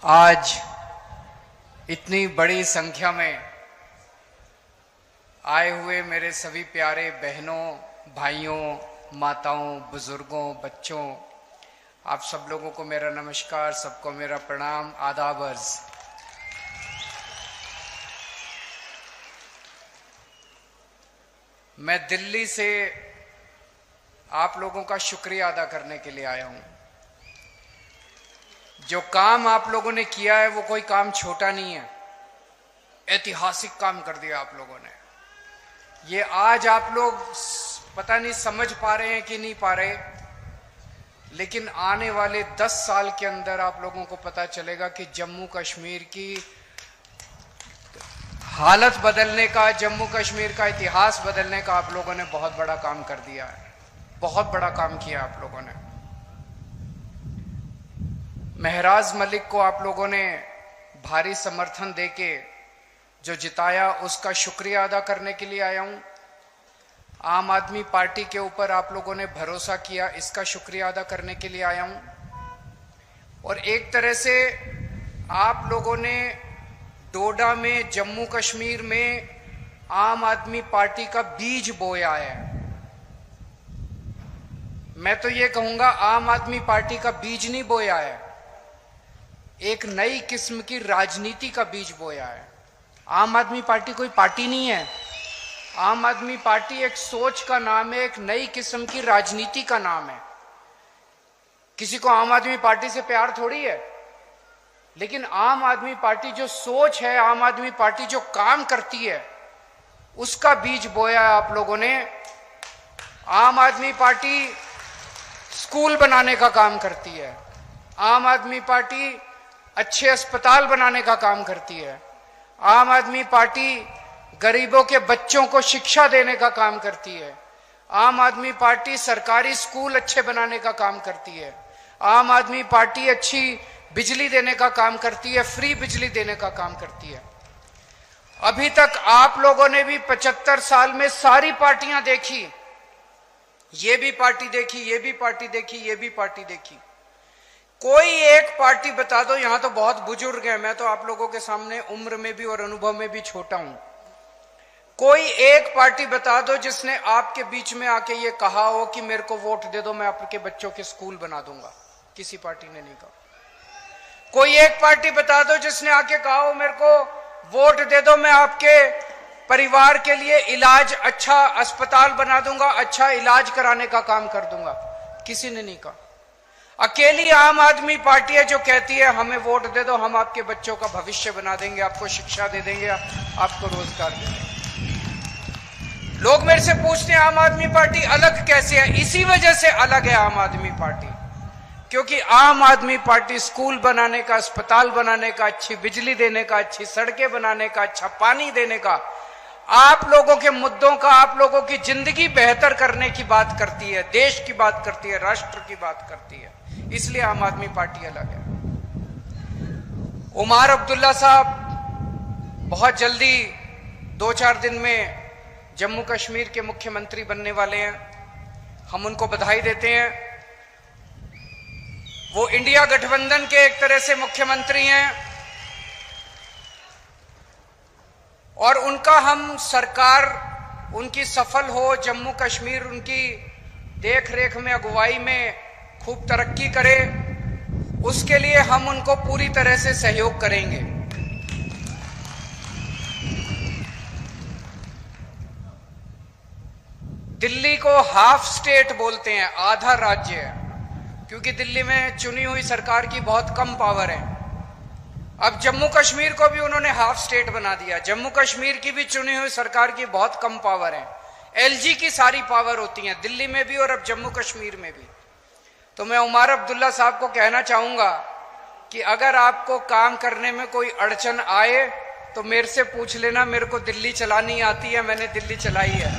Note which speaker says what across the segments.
Speaker 1: आज इतनी बड़ी संख्या में आए हुए मेरे सभी प्यारे बहनों, भाइयों, माताओं, बुजुर्गों, बच्चों, आप सब लोगों को मेरा नमस्कार, सबको मेरा प्रणाम, आदाब अर्ज। मैं दिल्ली से आप लोगों का शुक्रिया अदा करने के लिए आया हूं। जो काम आप लोगों ने किया है वो कोई काम छोटा नहीं है, ऐतिहासिक काम कर दिया आप लोगों ने। ये आज आप लोग पता नहीं समझ पा रहे हैं कि नहीं पा रहे, लेकिन आने वाले 10 साल के अंदर आप लोगों को पता चलेगा कि जम्मू कश्मीर की हालत बदलने का, जम्मू कश्मीर का इतिहास बदलने का आप लोगों ने बहुत बड़ा काम कर दिया है। बहुत बड़ा काम किया आप लोगों ने। महराज मलिक को आप लोगों ने भारी समर्थन देके जो जिताया, उसका शुक्रिया अदा करने के लिए आया हूं। आम आदमी पार्टी के ऊपर आप लोगों ने भरोसा किया, इसका शुक्रिया अदा करने के लिए आया हूं। और एक तरह से आप लोगों ने डोडा में, जम्मू कश्मीर में आम आदमी पार्टी का बीज बोया है। मैं तो ये कहूंगा आम आदमी पार्टी का बीज नहीं बोया है, एक नई किस्म की राजनीति का बीज बोया है। आम आदमी पार्टी कोई पार्टी नहीं है, आम आदमी पार्टी एक सोच का नाम है, एक नई किस्म की राजनीति का नाम है। किसी को आम आदमी पार्टी से प्यार थोड़ी है, लेकिन आम आदमी पार्टी जो सोच है, आम आदमी पार्टी जो काम करती है, उसका बीज बोया है आप लोगों ने। आम आदमी पार्टी स्कूल बनाने का काम करती है, आम आदमी पार्टी अच्छे अस्पताल बनाने का काम करती है, आम आदमी पार्टी गरीबों के बच्चों को शिक्षा देने का काम करती है, आम आदमी पार्टी सरकारी स्कूल अच्छे बनाने का काम करती है, आम आदमी पार्टी अच्छी बिजली देने का काम करती है, फ्री बिजली देने का काम करती है। अभी तक आप लोगों ने भी 75 साल में सारी पार्टियां देखी, ये भी पार्टी देखी, ये भी पार्टी देखी, ये भी पार्टी देखी। कोई एक पार्टी बता दो, यहां तो बहुत बुजुर्ग हैं, मैं तो आप लोगों के सामने उम्र में भी और अनुभव में भी छोटा हूं। कोई एक पार्टी बता दो जिसने आपके बीच में आके ये कहा हो कि मेरे को वोट दे दो, मैं आपके बच्चों के स्कूल बना दूंगा। किसी पार्टी ने नहीं कहा। कोई एक पार्टी बता दो जिसने आके कहा हो मेरे को वोट दे दो, मैं आपके परिवार के लिए इलाज, अच्छा अस्पताल बना दूंगा, अच्छा इलाज कराने का काम कर दूंगा। किसी ने नहीं कहा। अकेली आम आदमी पार्टी है जो कहती है हमें वोट दे दो, हम आपके बच्चों का भविष्य बना देंगे, आपको शिक्षा दे देंगे, आपको रोजगार दे देंगे। लोग मेरे से पूछते हैं आम आदमी पार्टी अलग कैसे है? इसी वजह से अलग है आम आदमी पार्टी, क्योंकि आम आदमी पार्टी स्कूल बनाने का, अस्पताल बनाने का, अच्छी बिजली देने का, अच्छी सड़कें बनाने का, अच्छा पानी देने का, आप लोगों के मुद्दों का, आप लोगों की जिंदगी बेहतर करने की बात करती है, देश की बात करती है, राष्ट्र की बात करती है। इसलिए आम आदमी पार्टी अलग है। उमर अब्दुल्ला साहब बहुत जल्दी 2-4 दिन में जम्मू कश्मीर के मुख्यमंत्री बनने वाले हैं। हम उनको बधाई देते हैं। वो इंडिया गठबंधन के एक तरह से मुख्यमंत्री हैं और उनका हम सरकार उनकी सफल हो, जम्मू कश्मीर उनकी देख रेख में, अगुवाई में खूब तरक्की करे, उसके लिए हम उनको पूरी तरह से सहयोग करेंगे। दिल्ली को हाफ स्टेट बोलते हैं, आधा राज्य है, क्योंकि दिल्ली में चुनी हुई सरकार की बहुत कम पावर है। अब जम्मू कश्मीर को भी उन्होंने हाफ स्टेट बना दिया। जम्मू कश्मीर की भी चुनी हुई सरकार की बहुत कम पावर है, एलजी की सारी पावर होती है दिल्ली में भी और अब जम्मू कश्मीर में भी। तो मैं उमर अब्दुल्ला साहब को कहना चाहूंगा कि अगर आपको काम करने में कोई अड़चन आए तो मेरे से पूछ लेना, मेरे को दिल्ली चलानी आती है, मैंने दिल्ली चलाई है।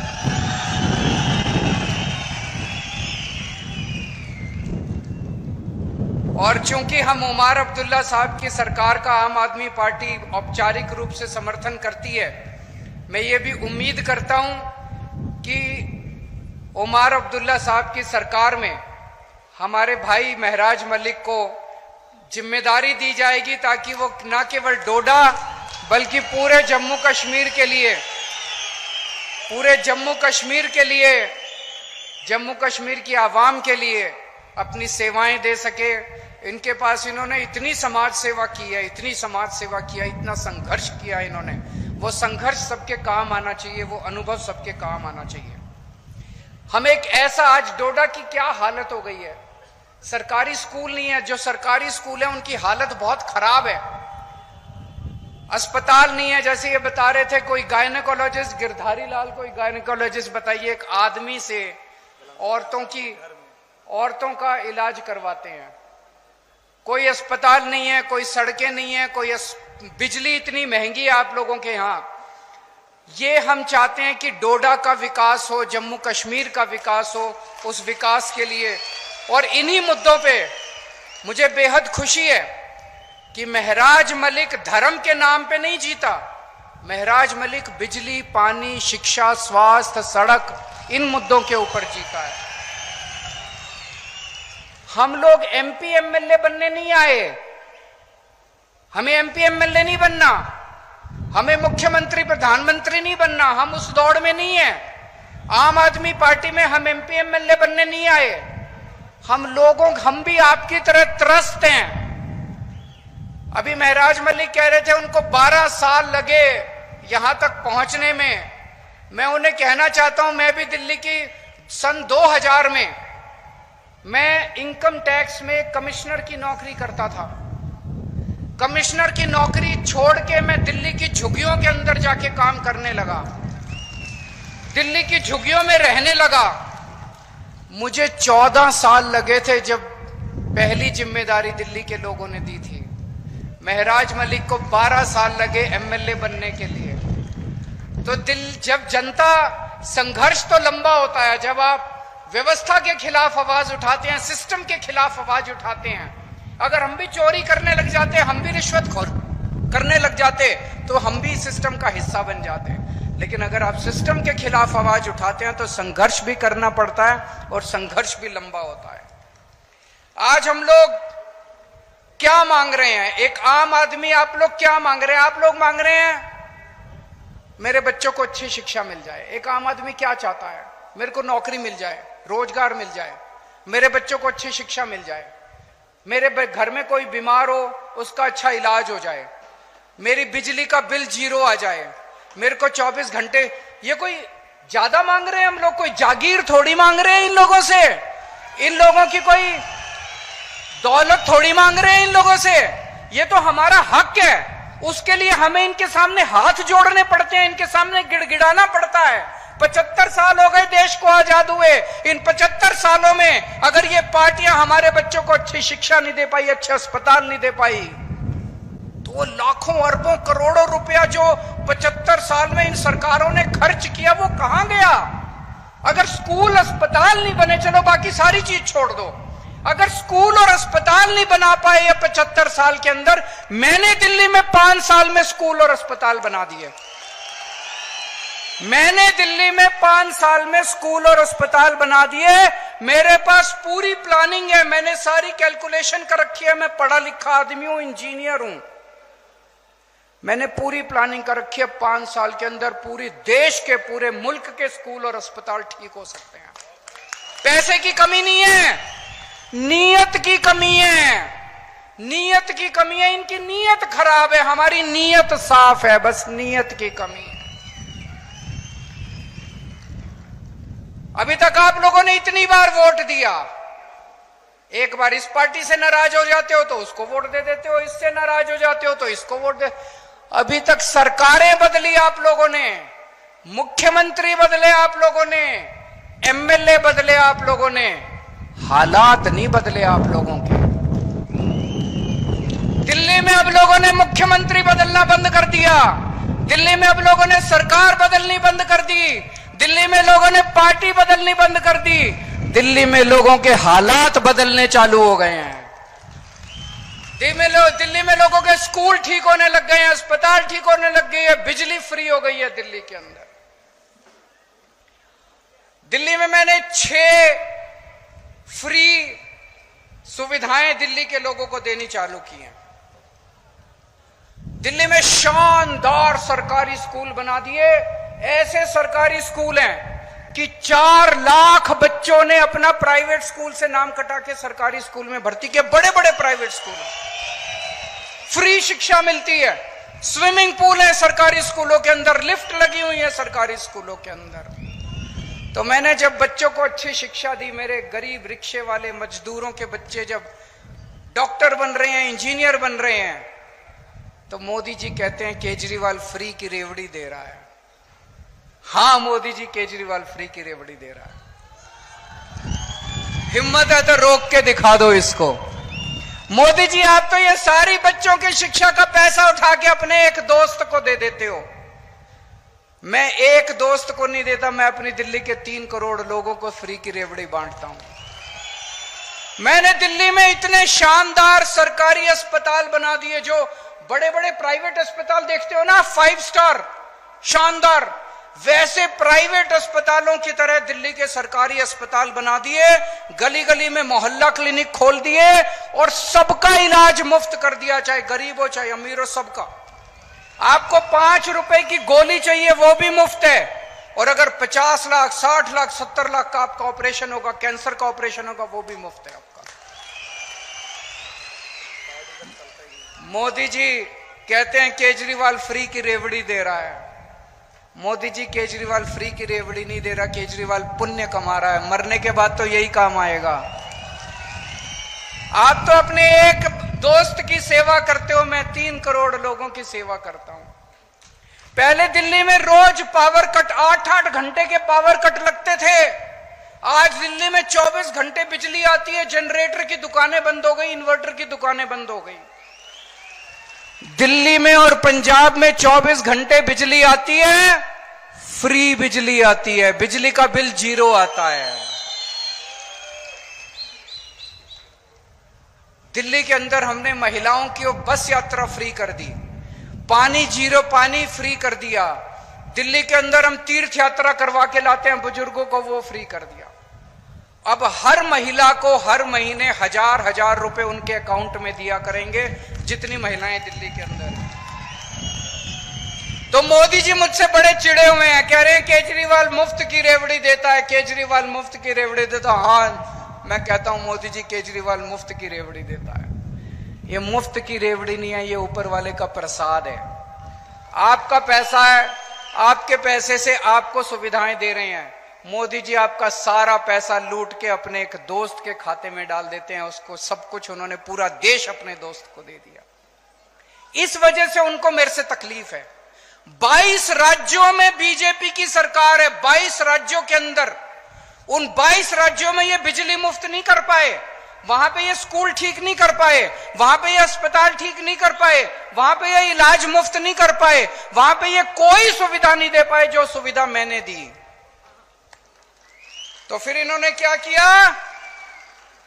Speaker 1: और चूंकि हम उमर अब्दुल्ला साहब की सरकार का आम आदमी पार्टी औपचारिक रूप से समर्थन करती है, मैं ये भी उम्मीद करता हूं कि उमर अब्दुल्ला साहब की सरकार में हमारे भाई महराज मलिक को जिम्मेदारी दी जाएगी ताकि वो न केवल डोडा बल्कि पूरे जम्मू कश्मीर के लिए, पूरे जम्मू कश्मीर के लिए, जम्मू कश्मीर की आवाम के लिए अपनी सेवाएं दे सके। इनके पास इन्होंने इतनी समाज सेवा की है, इतनी समाज सेवा किया, इतना संघर्ष किया इन्होंने, वो संघर्ष सबके काम आना चाहिए, वो अनुभव सबके काम आना चाहिए। हम एक ऐसा, आज डोडा की क्या हालत हो गई है, सरकारी स्कूल नहीं है, जो सरकारी स्कूल है उनकी हालत बहुत खराब है, अस्पताल नहीं है। जैसे ये बता रहे थे कोई गायनेकोलॉजिस्ट, गिरधारी लाल कोई गायनेकोलॉजिस्ट, बताइए एक आदमी से औरतों का इलाज करवाते हैं, कोई अस्पताल नहीं है, कोई सड़कें नहीं है, कोई बिजली इतनी महंगी है आप लोगों के यहां। ये हम चाहते हैं कि डोडा का विकास हो, जम्मू कश्मीर का विकास हो, उस विकास के लिए। और इन्हीं मुद्दों पे मुझे बेहद खुशी है कि महराज मलिक धर्म के नाम पे नहीं जीता, महराज मलिक बिजली, पानी, शिक्षा, स्वास्थ्य, सड़क, इन मुद्दों के ऊपर जीता है। हम लोग एमपी एमएलए बनने नहीं आए, हमें एमपी एमएलए नहीं बनना, हमें मुख्यमंत्री प्रधानमंत्री नहीं बनना, हम उस दौड़ में नहीं है। आम आदमी पार्टी में हम एमपी एमएलए बनने नहीं आए। हम भी आपकी तरह त्रस्त हैं। अभी महराज मलिक कह रहे थे उनको 12 साल लगे यहां तक पहुंचने में। मैं उन्हें कहना चाहता हूं, मैं भी दिल्ली की सन 2000 में मैं इनकम टैक्स में कमिश्नर की नौकरी करता था। कमिश्नर की नौकरी छोड़ के मैं दिल्ली की झुग्गियों के अंदर जाके काम करने लगा, दिल्ली की झुग्गियों में रहने लगा। मुझे 14 साल लगे थे जब पहली जिम्मेदारी दिल्ली के लोगों ने दी थी। महराज मलिक को 12 साल लगे एमएलए बनने के लिए। तो जब जनता, संघर्ष तो लंबा होता है, जब आप व्यवस्था के खिलाफ आवाज उठाते हैं, सिस्टम के खिलाफ आवाज उठाते हैं। अगर हम भी चोरी करने लग जाते, हम भी रिश्वतखोर करने लग जाते, तो हम भी सिस्टम का हिस्सा बन जाते हैं। लेकिन अगर आप सिस्टम के खिलाफ आवाज उठाते हैं तो संघर्ष भी करना पड़ता है और संघर्ष भी लंबा होता है। आज हम लोग क्या मांग रहे हैं, एक आम आदमी, आप लोग क्या मांग रहे हैं? आप लोग मांग रहे हैं मेरे बच्चों को अच्छी शिक्षा मिल जाए। एक आम आदमी क्या चाहता है? मेरे को नौकरी मिल जाए, रोजगार मिल जाए, मेरे बच्चों को अच्छी शिक्षा मिल जाए, मेरे घर में कोई बीमार हो उसका अच्छा इलाज हो जाए, मेरी बिजली का बिल 0 आ जाए, मेरे को 24 घंटे। ये कोई ज्यादा मांग रहे हैं हम लोग? कोई जागीर थोड़ी मांग रहे हैं इन लोगों से, इन लोगों की कोई दौलत थोड़ी मांग रहे हैं इन लोगों से। ये तो हमारा हक है, उसके लिए हमें इनके सामने हाथ जोड़ने पड़ते हैं, इनके सामने गिड़गिड़ाना पड़ता है। 75 साल हो गए देश को आजाद हुए। इन 75 सालों में अगर ये पार्टियां हमारे बच्चों को अच्छी शिक्षा नहीं दे पाई, अच्छे अस्पताल नहीं दे पाई, तो वो लाखों अरबों करोड़ों रुपया जो 75 साल में इन सरकारों ने खर्च किया वो कहां गया? अगर स्कूल अस्पताल नहीं बने, चलो बाकी सारी चीज छोड़ दो, अगर स्कूल और अस्पताल नहीं बना पाए ये 75 साल के अंदर, मैंने दिल्ली में 5 साल में स्कूल और अस्पताल बना दिए। मैंने दिल्ली में 5 साल में स्कूल और अस्पताल बना दिए। मेरे पास पूरी प्लानिंग है, मैंने सारी कैलकुलेशन कर रखी है। मैं पढ़ा लिखा आदमी हूं, इंजीनियर हूं, मैंने पूरी प्लानिंग कर रखी है। 5 साल के अंदर पूरे देश के, पूरे मुल्क के स्कूल और अस्पताल ठीक हो सकते हैं। पैसे की कमी नहीं है, नीयत की कमी है, नीयत की कमी है। इनकी नीयत खराब है, हमारी नीयत साफ है, बस नीयत की कमी है। अभी तक आप लोगों ने इतनी बार वोट दिया, एक बार इस पार्टी से नाराज हो जाते हो तो उसको वोट दे देते हो, इससे नाराज हो जाते हो तो इसको वोट दे। अभी तक सरकारें बदली आप लोगों ने, मुख्यमंत्री बदले आप लोगों ने, एमएलए बदले आप लोगों ने, हालात नहीं बदले आप लोगों के। दिल्ली में अब लोगों ने मुख्यमंत्री बदलना बंद कर दिया, दिल्ली में अब लोगों ने सरकार बदलनी बंद कर दी, दिल्ली में लोगों ने पार्टी बदलनी बंद कर दी, दिल्ली में लोगों के हालात बदलने चालू हो गए हैं। दिल्ली में लोगों के स्कूल ठीक होने लग गए हैं, अस्पताल ठीक होने लग गई है, बिजली फ्री हो गई है दिल्ली के अंदर। दिल्ली में मैंने 6 फ्री सुविधाएं दिल्ली के लोगों को देनी चालू की हैं। दिल्ली में शानदार सरकारी स्कूल बना दिए। ऐसे सरकारी स्कूल हैं कि 4 लाख बच्चों ने अपना प्राइवेट स्कूल से नाम कटा के सरकारी स्कूल में भर्ती किए। बड़े बड़े प्राइवेट स्कूल, फ्री शिक्षा मिलती है, स्विमिंग पूल है सरकारी स्कूलों के अंदर, लिफ्ट लगी हुई है सरकारी स्कूलों के अंदर। तो मैंने जब बच्चों को अच्छी शिक्षा दी, मेरे गरीब रिक्शे वाले मजदूरों के बच्चे जब डॉक्टर बन रहे हैं, इंजीनियर बन रहे हैं, तो मोदी जी कहते हैं केजरीवाल फ्री की रेवड़ी दे रहा है। हां मोदी जी, केजरीवाल फ्री की रेवड़ी दे रहा है। हिम्मत है तो रोक के दिखा दो इसको। मोदी जी, आप तो ये सारी बच्चों की शिक्षा का पैसा उठा के अपने एक दोस्त को दे देते हो। मैं एक दोस्त को नहीं देता, मैं अपनी दिल्ली के 3 करोड़ लोगों को फ्री की रेवड़ी बांटता हूं। मैंने दिल्ली में इतने शानदार सरकारी अस्पताल बना दिए, जो बड़े बड़े प्राइवेट अस्पताल देखते हो ना, 5 स्टार शानदार, वैसे प्राइवेट अस्पतालों की तरह दिल्ली के सरकारी अस्पताल बना दिए। गली गली में मोहल्ला क्लिनिक खोल दिए और सबका इलाज मुफ्त कर दिया, चाहे गरीब हो चाहे अमीर हो, सबका। आपको 5 रुपए की गोली चाहिए वो भी मुफ्त है, और अगर 50 लाख 60 लाख 70 लाख का आपका ऑपरेशन होगा, कैंसर का ऑपरेशन होगा, वो भी मुफ्त है आपका। मोदी जी कहते हैं केजरीवाल फ्री की रेवड़ी दे रहा है। मोदी जी, केजरीवाल फ्री की रेवड़ी नहीं दे रहा, केजरीवाल पुण्य कमा रहा है। मरने के बाद तो यही काम आएगा। आप तो अपने एक दोस्त की सेवा करते हो, मैं 3 करोड़ लोगों की सेवा करता हूं। पहले दिल्ली में रोज पावर कट, 8-8 घंटे के पावर कट लगते थे। आज दिल्ली में 24 घंटे बिजली आती है। जनरेटर की दुकानें बंद हो गई, इन्वर्टर की दुकानें बंद हो गई। दिल्ली में और पंजाब में 24 घंटे बिजली आती है, फ्री बिजली आती है, बिजली का बिल 0 आता है। दिल्ली के अंदर हमने महिलाओं की बस यात्रा फ्री कर दी, पानी 0 पानी फ्री कर दिया। दिल्ली के अंदर हम तीर्थ यात्रा करवा के लाते हैं बुजुर्गों को, वो फ्री कर दिया। अब हर महिला को हर महीने 1000 रुपए उनके अकाउंट में दिया करेंगे, जितनी महिलाएं दिल्ली के अंदर हैं। तो मोदी जी मुझसे बड़े चिड़े हुए हैं, कह रहे हैं केजरीवाल मुफ्त की रेवड़ी देता है, केजरीवाल मुफ्त की रेवड़ी देता है। हाँ, मैं कहता हूं मोदी जी केजरीवाल मुफ्त की रेवड़ी देता है। ये मुफ्त की रेवड़ी नहीं है, ये ऊपर वाले का प्रसाद है। आपका पैसा है, आपके पैसे से आपको सुविधाएं दे रहे हैं। मोदी जी आपका सारा पैसा लूट के अपने एक दोस्त के खाते में डाल देते हैं, उसको सब कुछ, उन्होंने पूरा देश अपने दोस्त को दे दिया। इस वजह से उनको मेरे से तकलीफ है। 22 राज्यों में बीजेपी की सरकार है, 22 राज्यों के अंदर, उन 22 राज्यों में ये बिजली मुफ्त नहीं कर पाए, वहां पे ये स्कूल ठीक नहीं कर पाए, वहां पे ये अस्पताल ठीक नहीं कर पाए, वहां पे ये इलाज मुफ्त नहीं कर पाए, वहां पे ये कोई सुविधा नहीं दे पाए जो सुविधा मैंने दी। तो फिर इन्होंने क्या किया?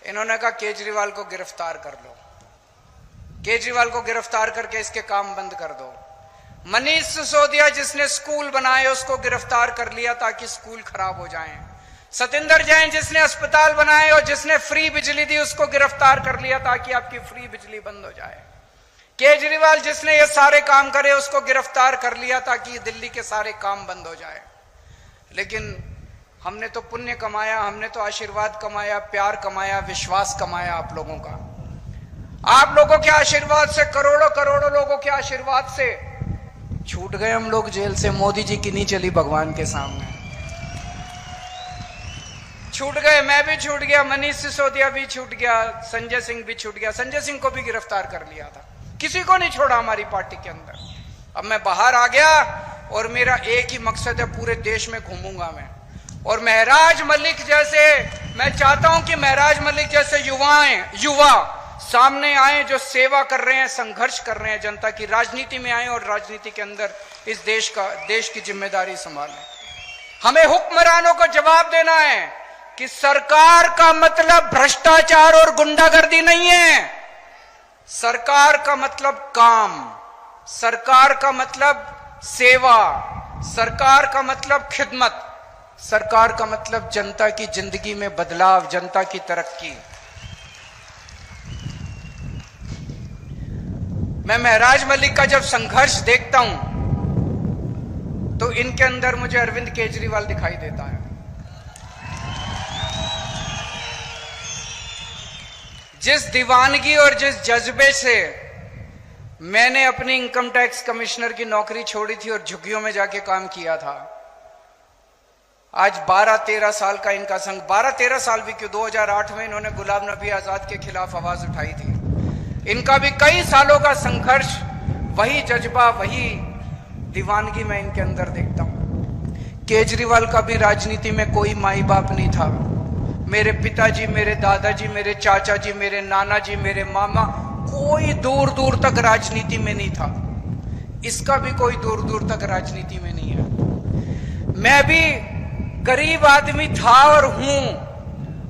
Speaker 1: इन्होंने कहा केजरीवाल को गिरफ्तार कर लो, केजरीवाल को गिरफ्तार करके इसके काम बंद कर दो। मनीष सिसोदिया जिसने स्कूल बनाए उसको गिरफ्तार कर लिया ताकि स्कूल खराब हो जाएं। सतिंदर जैन जिसने अस्पताल बनाए और जिसने फ्री बिजली दी उसको गिरफ्तार कर लिया ताकि आपकी फ्री बिजली बंद हो जाए। केजरीवाल जिसने ये सारे काम करे उसको गिरफ्तार कर लिया ताकि दिल्ली के सारे काम बंद हो जाए। लेकिन हमने तो पुण्य कमाया, हमने तो आशीर्वाद कमाया, प्यार कमाया, विश्वास कमाया आप लोगों का। आप लोगों के आशीर्वाद से, करोड़ों करोड़ों लोगों के आशीर्वाद से छूट गए हम लोग जेल से। मोदी जी की नहीं चली भगवान के सामने, छूट गए। मैं भी छूट गया, मनीष सिसोदिया भी छूट गया, संजय सिंह भी छूट गया। संजय सिंह को भी गिरफ्तार कर लिया था, किसी को नहीं छोड़ा हमारी पार्टी के अंदर। अब मैं बाहर आ गया और मेरा एक ही मकसद है, पूरे देश में घूमूंगा मैं। और महराज मलिक जैसे, मैं चाहता हूं कि महराज मलिक जैसे युवा सामने आए जो सेवा कर रहे हैं, संघर्ष कर रहे हैं जनता की, राजनीति में आए और राजनीति के अंदर इस देश की जिम्मेदारी संभालें। हमें हुक्मरानों को जवाब देना है कि सरकार का मतलब भ्रष्टाचार और गुंडागर्दी नहीं है। सरकार का मतलब काम, सरकार का मतलब सेवा, सरकार का मतलब खिदमत, सरकार का मतलब जनता की जिंदगी में बदलाव, जनता की तरक्की। मैं महराज मलिक का जब संघर्ष देखता हूं तो इनके अंदर मुझे अरविंद केजरीवाल दिखाई देता है। जिस दीवानगी और जिस जज्बे से मैंने अपनी इनकम टैक्स कमिश्नर की नौकरी छोड़ी थी और झुग्गियों में जाके काम किया था, आज 12-13 साल का इनका संघ, 12-13 साल भी क्यों, 2008 में इन्होंने गुलाम नबी आजाद के खिलाफ आवाज उठाई थी। इनका भी कई सालों का संघर्ष, वही जज्बा, वही दीवानगी मैं इनके अंदर देखता हूं। केजरीवाल का भी राजनीति में कोई माई बाप नहीं था। मेरे पिताजी, मेरे दादाजी, मेरे चाचा जी, मेरे नाना जी, मेरे मामा, कोई दूर दूर तक राजनीति में नहीं था। इसका भी कोई दूर दूर तक राजनीति में नहीं है। मैं भी गरीब आदमी था और हूं।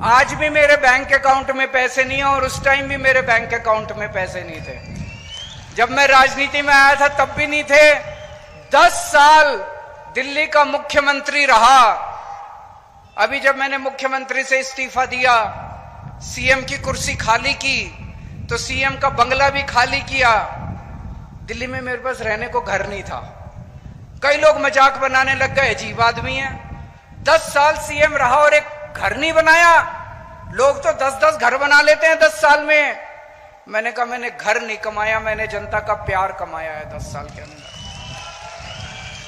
Speaker 1: आज भी मेरे बैंक अकाउंट में पैसे नहीं है और उस टाइम भी मेरे बैंक अकाउंट में पैसे नहीं थे। जब मैं राजनीति में आया था तब भी नहीं थे। 10 साल दिल्ली का मुख्यमंत्री रहा। अभी जब मैंने मुख्यमंत्री से इस्तीफा दिया, सीएम की कुर्सी खाली की, तो सीएम का बंगला भी खाली किया। दिल्ली में मेरे पास रहने को घर नहीं था। कई लोग मजाक बनाने लग गए, अजीब आदमी है, 10 साल सीएम रहा और एक घर नहीं बनाया। लोग तो 10-10 घर बना लेते हैं 10 साल में। मैंने कहा मैंने घर नहीं कमाया, मैंने जनता का प्यार कमाया है 10 साल के अंदर।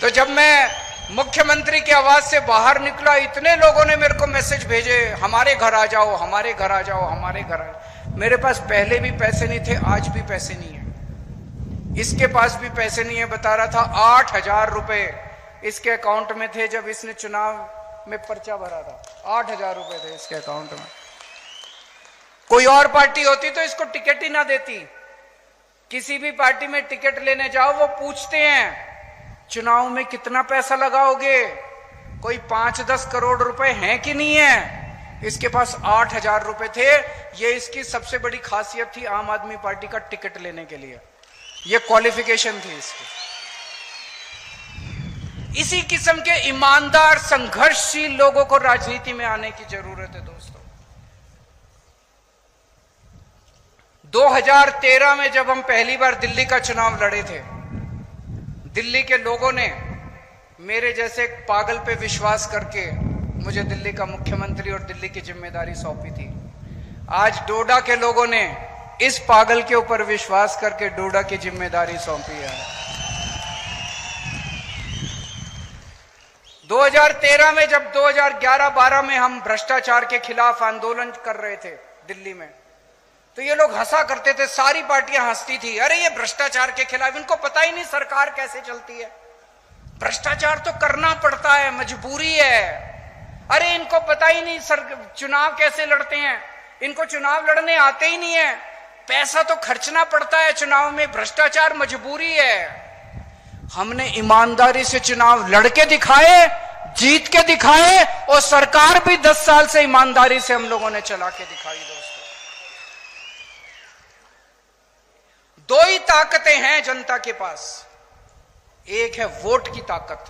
Speaker 1: तो जब मैं मुख्यमंत्री की आवाज से बाहर निकला, इतने लोगों ने मेरे को मैसेज भेजे, हमारे घर आ जाओ, हमारे घर आ जाओ, हमारे घर आ जाओ। मेरे पास पहले भी पैसे नहीं थे, आज भी पैसे नहीं है। इसके पास भी पैसे नहीं है। बता रहा था 8,000 रुपए इसके अकाउंट में थे जब इसने चुनाव में पर्चा भरा था। 8,000 रुपए थे इसके अकाउंट में। कोई और पार्टी होती तो इसको टिकट ही ना देती। किसी भी पार्टी में टिकट लेने जाओ, वो पूछते हैं चुनाव में कितना पैसा लगाओगे, कोई 5-10 करोड़ रुपए हैं कि नहीं है। इसके पास 8,000 रुपए थे। ये इसकी सबसे बड़ी खासियत थी आम आदमी पार्टी का टिकट लेने के लिए। ये क्वालिफिकेशन थी इसकी। इसी किस्म के ईमानदार संघर्षशील लोगों को राजनीति में आने की जरूरत है दोस्तों। 2013 में जब हम पहली बार दिल्ली का चुनाव लड़े थे, दिल्ली के लोगों ने मेरे जैसे एक पागल पे विश्वास करके मुझे दिल्ली का मुख्यमंत्री और दिल्ली की जिम्मेदारी सौंपी थी। आज डोडा के लोगों ने इस पागल के ऊपर विश्वास करके डोडा की जिम्मेदारी सौंपी है। 2013 में जब 2011-12 में हम भ्रष्टाचार के खिलाफ आंदोलन कर रहे थे दिल्ली में, तो ये लोग हंसा करते थे, सारी पार्टियां हंसती थी, अरे ये भ्रष्टाचार के खिलाफ, इनको पता ही नहीं सरकार कैसे चलती है। भ्रष्टाचार तो करना पड़ता है, मजबूरी है। अरे इनको पता ही नहीं चुनाव कैसे लड़ते हैं, इनको चुनाव लड़ने आते ही नहीं है, पैसा तो खर्चना पड़ता है चुनाव में, भ्रष्टाचार मजबूरी है। हमने ईमानदारी से चुनाव लड़के दिखाए, जीत के दिखाए, और सरकार भी 10 साल से ईमानदारी से हम लोगों ने चला के दिखाई। दोस्तों, दो ही ताकतें हैं जनता के पास। एक है वोट की ताकत,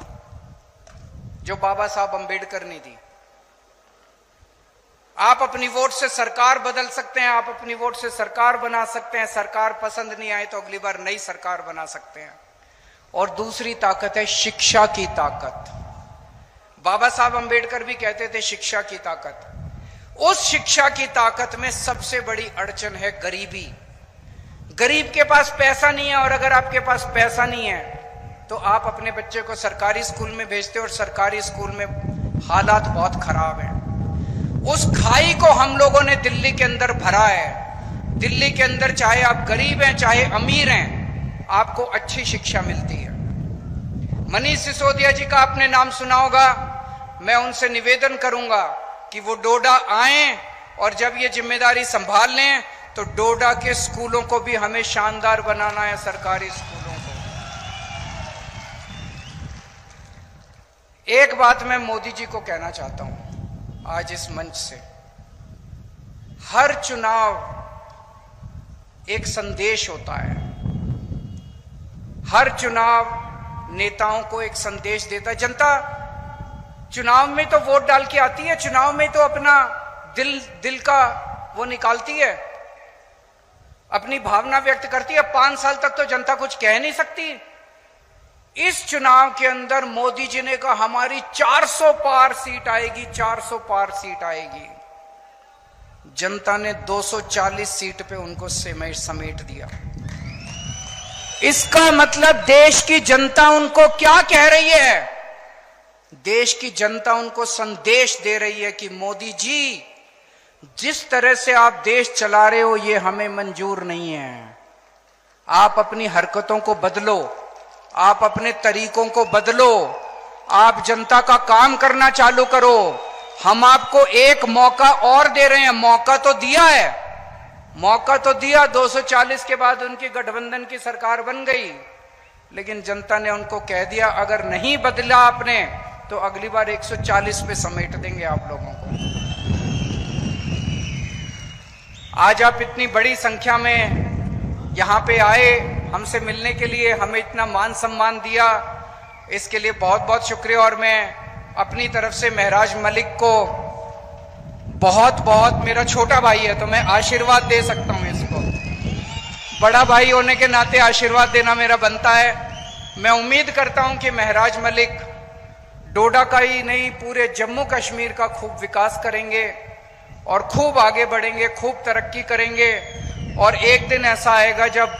Speaker 1: जो बाबा साहब अंबेडकर ने दी। आप अपनी वोट से सरकार बदल सकते हैं, आप अपनी वोट से सरकार बना सकते हैं। सरकार पसंद नहीं आए तो अगली बार नई सरकार बना सकते हैं। और दूसरी ताकत है शिक्षा की ताकत। बाबा साहब अंबेडकर भी कहते थे शिक्षा की ताकत। उस शिक्षा की ताकत में सबसे बड़ी अड़चन है गरीबी। गरीब के पास पैसा नहीं है, और अगर आपके पास पैसा नहीं है तो आप अपने बच्चे को सरकारी स्कूल में भेजते हो, और सरकारी स्कूल में हालात बहुत खराब हैं। उस खाई को हम लोगों ने दिल्ली के अंदर भरा है। दिल्ली के अंदर चाहे आप गरीब हैं चाहे अमीर हैं, आपको अच्छी शिक्षा मिलती है। मनीष सिसोदिया जी का आपने नाम सुना होगा। मैं उनसे निवेदन करूंगा कि वो डोडा आएं, और जब ये जिम्मेदारी संभाल लें तो डोडा के स्कूलों को भी हमें शानदार बनाना है, सरकारी स्कूलों को। एक बात मैं मोदी जी को कहना चाहता हूं आज इस मंच से। हर चुनाव एक संदेश होता है। हर चुनाव नेताओं को एक संदेश देता है। जनता चुनाव में तो वोट डाल के आती है, चुनाव में तो अपना दिल का वो निकालती है। अपनी भावना व्यक्त करती है। 5 साल तक तो जनता कुछ कह नहीं सकती। इस चुनाव के अंदर मोदी जी ने कहा हमारी 400 पार सीट आएगी, 400 पार सीट आएगी। जनता ने 240 सीट पे उनको समेट दिया। इसका मतलब देश की जनता उनको क्या कह रही है? देश की जनता उनको संदेश दे रही है कि मोदी जी, जिस तरह से आप देश चला रहे हो ये हमें मंजूर नहीं है। आप अपनी हरकतों को बदलो, आप अपने तरीकों को बदलो, आप जनता का काम करना चालू करो। हम आपको एक मौका और दे रहे हैं। मौका तो दिया है, मौका तो दिया। 240 के बाद उनकी गठबंधन की सरकार बन गई, लेकिन जनता ने उनको कह दिया अगर नहीं बदला आपने तो अगली बार 140 पे समेट देंगे आप लोगों को। आज आप इतनी बड़ी संख्या में यहां पे आए हमसे मिलने के लिए, हमें इतना मान सम्मान दिया, इसके लिए बहुत बहुत शुक्रिया। और मैं अपनी तरफ से महराज मलिक को बहुत बहुत, मेरा छोटा भाई है तो मैं आशीर्वाद दे सकता हूं इसको, बड़ा भाई होने के नाते आशीर्वाद देना मेरा बनता है। मैं उम्मीद करता हूं कि महराज मलिक डोडा का ही नहीं पूरे जम्मू कश्मीर का खूब विकास करेंगे और खूब आगे बढ़ेंगे, खूब तरक्की करेंगे। और एक दिन ऐसा आएगा जब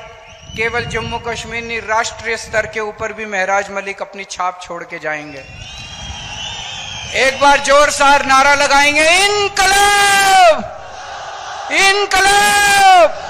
Speaker 1: केवल जम्मू कश्मीर नहीं, राष्ट्रीय स्तर के ऊपर भी महराज मलिक अपनी छाप छोड़ के जाएंगे। एक बार जोरदार नारा लगाएंगे, इनकलाब, इनकलाब।